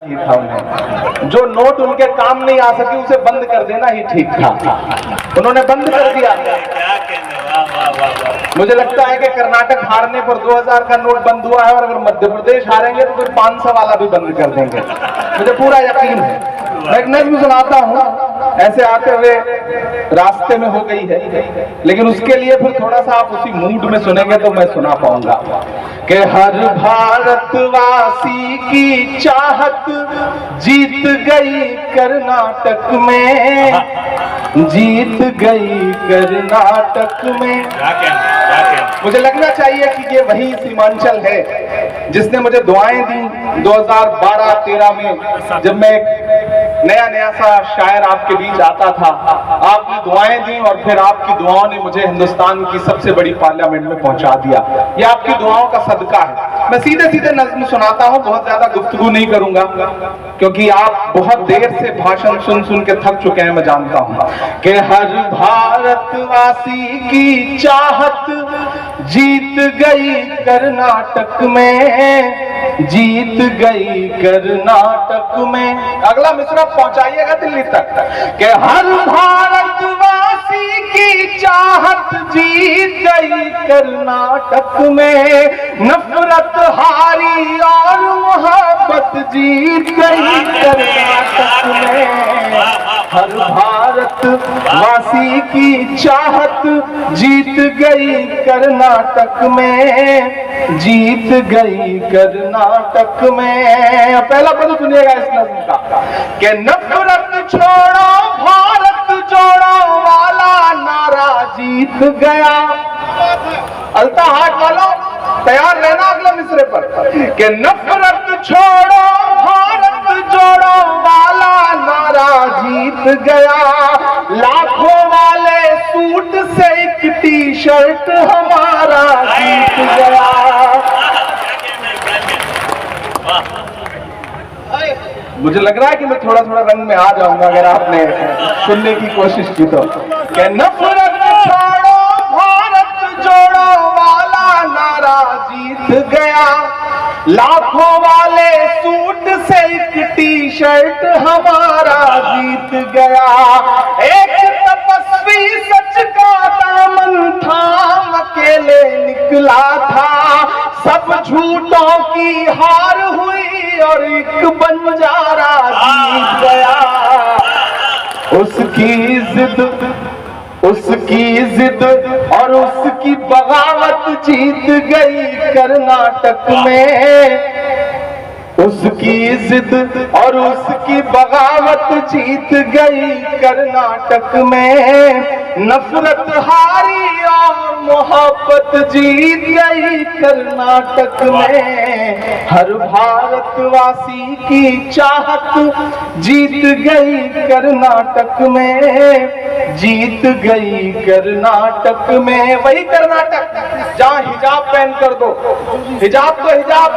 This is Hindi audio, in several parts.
ही था उन्हें। जो नोट उनके काम नहीं आ सके उसे बंद कर देना ही ठीक था। उन्होंने बंद कर दिया। मुझे लगता है कि कर्नाटक हारने पर 2000 का नोट बंद हुआ है और अगर मध्य प्रदेश हारेंगे तो फिर 500 वाला भी बंद कर देंगे। मुझे पूरा यकीन है। मैं एक नज़्म सुनाता हूँ, ऐसे आते हुए रास्ते में हो गई है, लेकिन उसके लिए फिर थोड़ा सा आप उसी मूड में सुनेंगे तो मैं सुना पाऊंगा कि हर भारतवासी की चाहत जीत गई कर्नाटक में, जीत गई कर्नाटक में। मुझे लगना चाहिए कि ये वही सीमांचल है जिसने मुझे दुआएं दी 2012-13 में, जब मैं नया सा शायर आपके बीच आता था। आपने दुआएं दी और फिर आपकी दुआओं ने मुझे हिंदुस्तान की सबसे बड़ी पार्लियामेंट में पहुंचा दिया। ये आपकी दुआओं का सदका है। मैं सीधे नज़्म सुनाता हूं, बहुत ज्यादा गुफ्तगू नहीं करूंगा क्योंकि आप बहुत देर से भाषण सुन के थक चुके हैं, मैं जानता हूं। कि हर भारतवासी की चाहत जीत गई कर्नाटक में, जीत गई कर्नाटक में। अगला मिसरा पहुंचाइएगा दिल्ली तक कि हर भारतवासी की चाहत जीत गई कर्नाटक में, नफरत हारी और मोहब्बत जीत गई कर्नाटक में। हर भारतवासी की चाहत जीत गई कर्नाटक में, जीत गई कर्नाटक में। पहला पद सुनिएगा इस नज़्म का कि नफरत छोड़ो भारत जोड़ो वाला नारा जीत गया। अलता हाट वालों तैयार रहना अगले मिसरे पर कि नफरत छोड़ो भारत जोड़ो वाला नारा जीत गया। लाखों वाले सूट से एक टी शर्ट हमारा जीत गया। मुझे लग रहा है कि मैं थोड़ा रंग में आ जाऊंगा अगर आपने सुनने की कोशिश की तो। कि नफरत छोड़ो भारत जोड़ो वाला नारा जीत गया। लाखों वाले सूट से एक टी शर्ट हमारा जीत गया। एक तपस्वी सच का दामन थाम अकेले निकला था, सब झूठों की हार हुई और एक बंजारा जीत गया। उसकी जिद और उसकी बगावत जीत गई कर्नाटक में। उसकी जिद और उसकी बगावत जीत गई कर्नाटक में। नफरत हारी और मोहब्बत जीत गई कर्नाटक में। हर भारतवासी की चाहत जीत गई कर्नाटक में, जीत गई कर्नाटक में। वही कर्नाटक जहां हिजाब पहन कर दो, हिजाब तो हिजाब।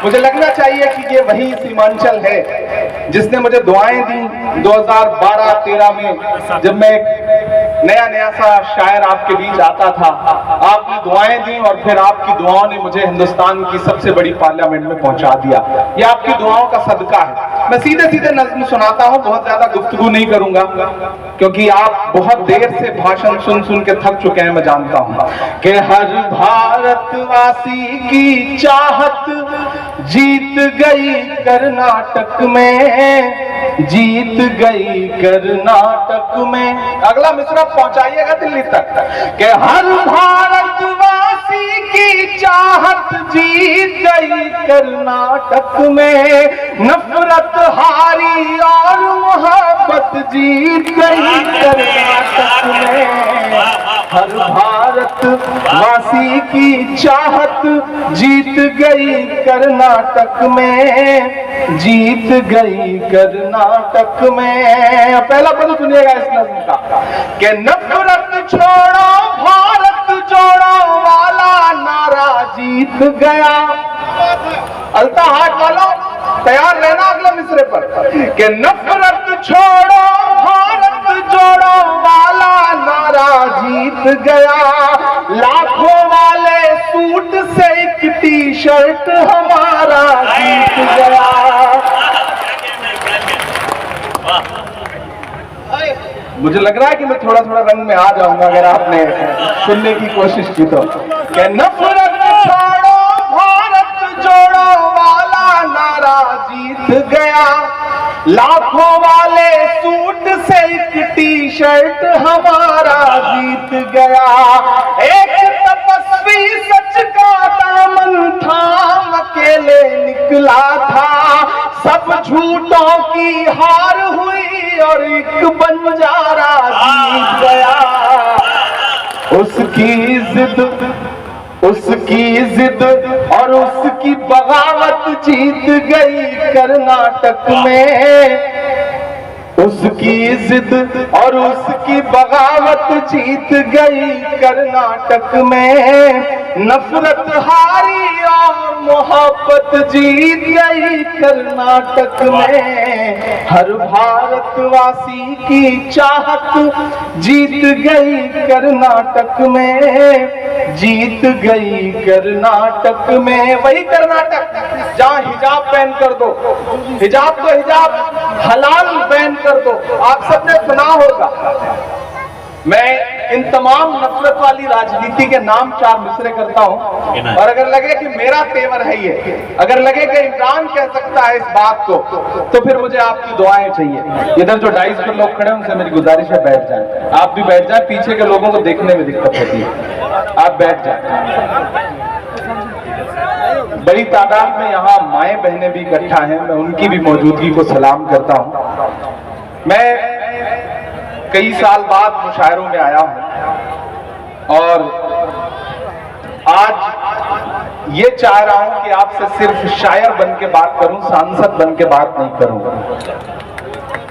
मुझे लगना चाहिए कि ये वही सीमांचल है जिसने मुझे दुआएं दी 2012-13 में, जब मैं नया सा शायर आपके बीच आता था। आपने दुआएं दी और फिर आपकी दुआओं ने मुझे हिंदुस्तान की सबसे बड़ी पार्लियामेंट में पहुंचा दिया। ये आपकी दुआओं का सदका है। मैं सीधे नज़्म सुनाता हूं, बहुत ज्यादा गुफ्तगू नहीं करूंगा क्योंकि आप बहुत देर से भाषण सुन के थक चुके हैं, मैं जानता हूं। कि हर भारतवासी की चाहत जीत गई कर्नाटक में, जीत गई कर्नाटक में। अगला मिसरा पहुंचाइएगा दिल्ली तक कि हर भारतवासी की चाहत जीत गई कर्नाटक में, नफरत हारी और मोहब्बत जीत गई कर्नाटक में। हर भारतवासी की चाहत जीत गई कर्नाटक में, जीत गई कर्नाटक में। पहला पद सुनिएगा इस नज़्म का कि नफरत छोड़ो भारत जोड़ो वाला नारा जीत गया। अलता हाट वालों तैयार रहना अगले मिसरे पर कि नफरत छोड़ो भारत जोड़ो वाला नारा जीत गया। लाखों वाले सूट से एक टी शर्ट हमारा जीत गया। मुझे लग रहा है कि मैं थोड़ा थोड़ा रंग में आ जाऊंगा अगर आपने सुनने की कोशिश की तो। कि नफरत छोड़ो भारत जोड़ो वाला नारा जीत गया, लाखों वाले सूट से एक टी शर्ट हमारा जीत गया। एक तपस्वी सच का दामन थाम अकेले निकला था, सब झूठों की हार हुई और एक बंजारा जीत गया। उसकी जिद और उसकी बगावत जीत गई कर्नाटक में। उसकी जिद और उसकी बगावत जीत गई कर्नाटक में। नफरत हारी और मोहब्बत जीत गई कर्नाटक में। हर भारतवासी की चाहत जीत गई कर्नाटक में, जीत गई कर्नाटक में। वही कर्नाटक जहां हिजाब बैन कर दो, हिजाब तो हिजाब हलाल बैन कर दो। आप सबने सुना होगा। मैं इन तमाम नफरत वाली राजनीति के नाम चार मिसरे करता हूं, और अगर लगे कि मेरा तेवर है ये, अगर लगे कि इमरान कह सकता है इस बात को, तो फिर मुझे आपकी दुआएं चाहिए। इधर जो डाइस पर लोग खड़े हैं उनसे मेरी गुजारिश है बैठ जाएं। आप भी बैठ जाएं, पीछे के लोगों को देखने में दिक्कत होती है, आप बैठ जाएं। बड़ी तादाद में यहाँ माएं बहनें भी इकट्ठा हैं, मैं उनकी भी मौजूदगी को सलाम करता हूँ। मैं कई साल बाद मुशायरों में आया हूं और आज ये चाह रहा हूं कि आपसे सिर्फ शायर बन के बात करूं, सांसद बन के बात नहीं करूं।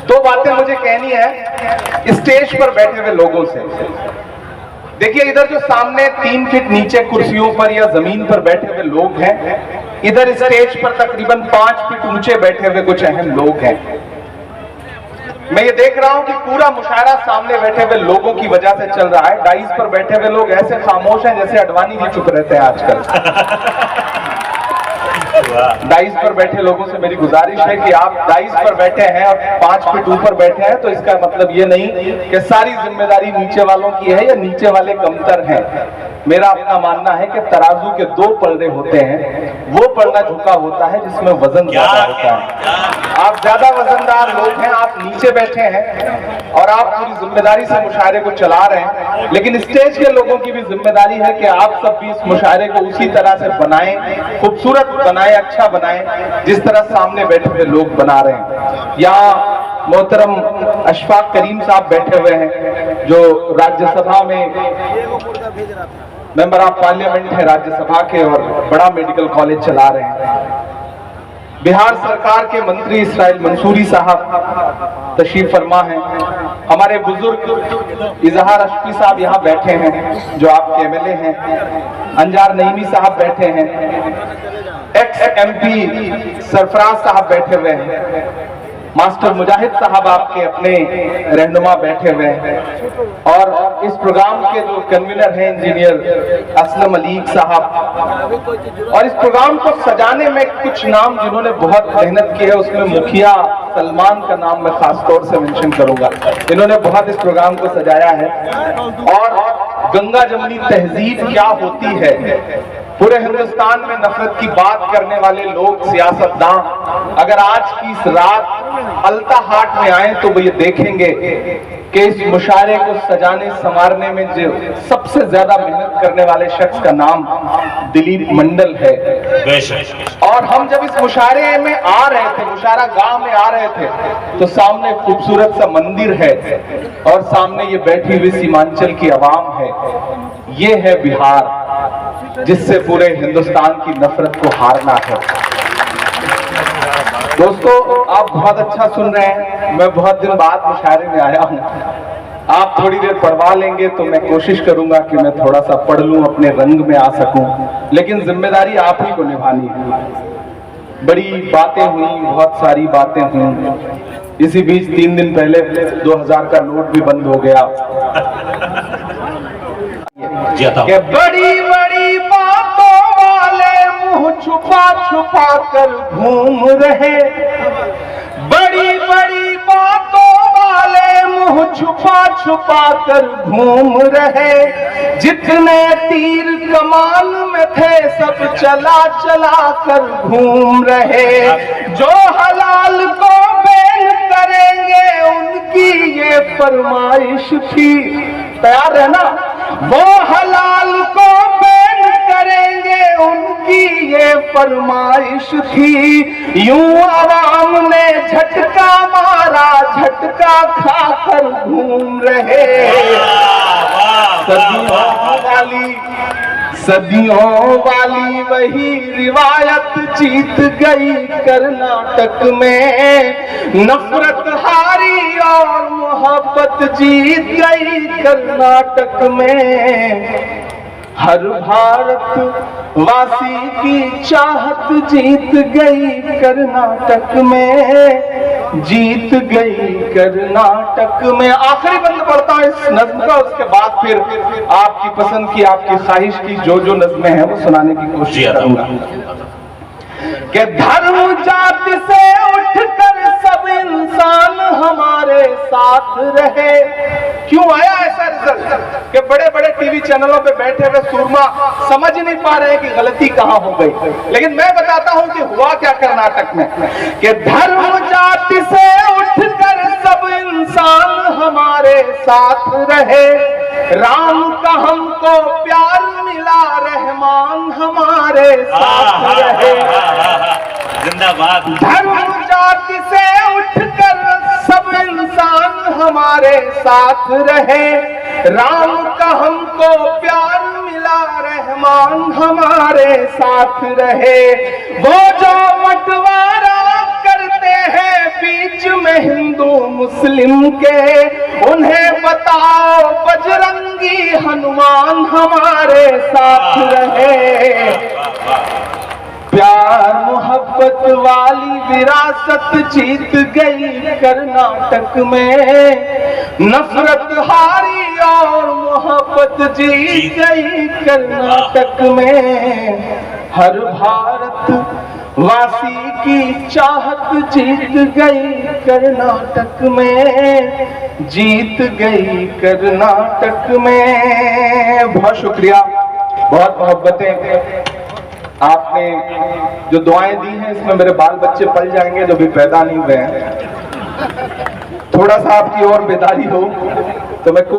दो बातें मुझे कहनी है स्टेज पर बैठे हुए लोगों से। देखिए, इधर जो सामने 3 फीट नीचे कुर्सियों पर या जमीन पर बैठे हुए लोग हैं, इधर स्टेज पर तकरीबन 5 फीट ऊंचे बैठे हुए कुछ अहम लोग हैं। मैं ये देख रहा हूं कि पूरा मुशायरा सामने बैठे हुए लोगों की वजह से चल रहा है। डाइस पर बैठे हुए लोग ऐसे खामोश हैं जैसे अडवाणी जी चुप रहते हैं आजकल। डाइस पर बैठे लोगों से मेरी गुजारिश है कि आप डाइस पर बैठे हैं और 5 फीट ऊपर बैठे हैं, तो इसका मतलब ये नहीं कि सारी जिम्मेदारी नीचे वालों की है या नीचे वाले कमतर हैं। मेरा अपना मानना है कि तराजू के 2 पलड़े होते हैं, वो पलड़ा झुका होता है जिसमें वजन ज्यादा होता है। आप ज्यादा वजनदार लोग हैं, आप नीचे बैठे हैं और आप पूरी जिम्मेदारी से मुशायरे को चला रहे हैं, लेकिन स्टेज के लोगों की भी जिम्मेदारी है कि आप सब भी इस मुशायरे को उसी तरह से बनाएं, खूबसूरत बनाएं, अच्छा बनाएं जिस तरह सामने बैठे हुए लोग बना रहे हैं। यहाँ मोहतरम अशफाक करीम साहब बैठे हुए हैं जो राज्यसभा में मेंबर ऑफ पार्लियामेंट है राज्यसभा के और बड़ा मेडिकल कॉलेज चला रहे हैं। बिहार सरकार के मंत्री इसराइल मंसूरी साहब तशरीफ फरमा हैं। हमारे बुजुर्ग इजहार अशफी साहब यहाँ बैठे हैं जो आपके एमएलए हैं। अंजार नईमी साहब बैठे हैं। एक्स एमपी सरफराज साहब बैठे हुए हैं। मास्टर मुजाहिद साहब आपके अपने रहनुमा बैठे हुए हैं और इस प्रोग्राम के जो कन्वीनर हैं इंजीनियर असलम अलीक साहब। और इस प्रोग्राम को सजाने में कुछ नाम जिन्होंने बहुत मेहनत की है, उसमें मुखिया सलमान का नाम मैं खास तौर से मेंशन करूंगा। इन्होंने बहुत इस प्रोग्राम को सजाया है। और गंगा जमनी तहजीब क्या होती है, पूरे हिंदुस्तान में नफरत की बात करने वाले लोग, सियासतदान अगर आज की इस रात अलता हाट में आए तो वो ये देखेंगे कि इस मुशायरे को सजाने संवारने में जो सबसे ज्यादा मेहनत करने वाले शख्स का नाम दिलीप मंडल है। और हम जब इस मुशायरे में आ रहे थे, मुशायरा गांव में आ रहे थे, तो सामने खूबसूरत सा मंदिर है और सामने ये बैठी हुई सीमांचल की आवाम है। ये है बिहार जिससे पूरे हिंदुस्तान की नफरत को हारना है। दोस्तों, आप बहुत अच्छा सुन रहे हैं। मैं बहुत दिन बाद मुशायरे में आया हूं। आप थोड़ी देर पढ़वा लेंगे तो मैं कोशिश करूंगा कि मैं थोड़ा सा पढ़ लूं, अपने रंग में आ सकूं, लेकिन जिम्मेदारी आप ही को निभानी है। बड़ी बातें हुई, बहुत सारी बातें हुई। इसी बीच 3 दिन पहले 2000 का नोट भी बंद हो गया। कि बड़ी बड़ी बातों वाले मुंह छुपा छुपा कर घूम रहे, बड़ी बड़ी बातों वाले मुंह छुपा छुपा कर घूम रहे, जितने तीर कमान में थे सब चला चला कर घूम रहे। जो हलाल को बैन करेंगे उनकी ये फरमाइश थी, तैयार है ना? वो हलाल को बैन करेंगे उनकी ये फरमाइश थी। यूं आवाम ने झटका मारा, झटका खाकर घूम रहे। सदियों वाली वही रिवायत जीत गई कर्नाटक में। नफरत हारी और मोहब्बत जीत गई कर्नाटक में। हर भारत वासी की चाहत जीत गई कर्नाटक में, जीत गई कर्नाटक में। आखिरी बंद पढ़ता हूं इस नज्म का, उसके बाद फिर आपकी पसंद की, आपकी ख्वाहिश की जो नज्में हैं वो सुनाने की कोशिश करूंगा। कि धर्म जाति से उठकर सब इंसान हमारे साथ रहे। क्यों आया ऐसा रिजल्ट कि बड़े बड़े टीवी चैनलों पे बैठे हुए सूरमा समझ नहीं पा रहे कि गलती कहां हो गई। लेकिन मैं बताता हूं कि हुआ क्या कर्नाटक में। कि धर्म जाति से उठकर सब इंसान हमारे साथ रहे, राम का हमको प्यार मिला, रहमान हमारे साथ रहे। जिंदाबाद। धर्म जाति से उठकर सब इंसान हमारे साथ रहे, राम का हमको प्यार मिला, रहमान हमारे साथ रहे। वो जो बंटवारा करते हैं बीच में हिंदू मुस्लिम के, उन्हें बताओ बजरंगी हनुमान हमारे साथ रहे। प्यार मोहब्बत वाली विरासत जीत गई कर्नाटक में। नफरत हारी और मोहब्बत जीत गई कर्नाटक में। हर भारत वासी की चाहत जीत गई कर्नाटक में, जीत गई कर्नाटक में। बहुत शुक्रिया, बहुत मोहब्बतें। आपने जो दुआएं दी हैं इसमें मेरे बाल बच्चे पल जाएंगे जो भी पैदा नहीं हुए हैं। थोड़ा सा आपकी और बेदारी हो तो मैं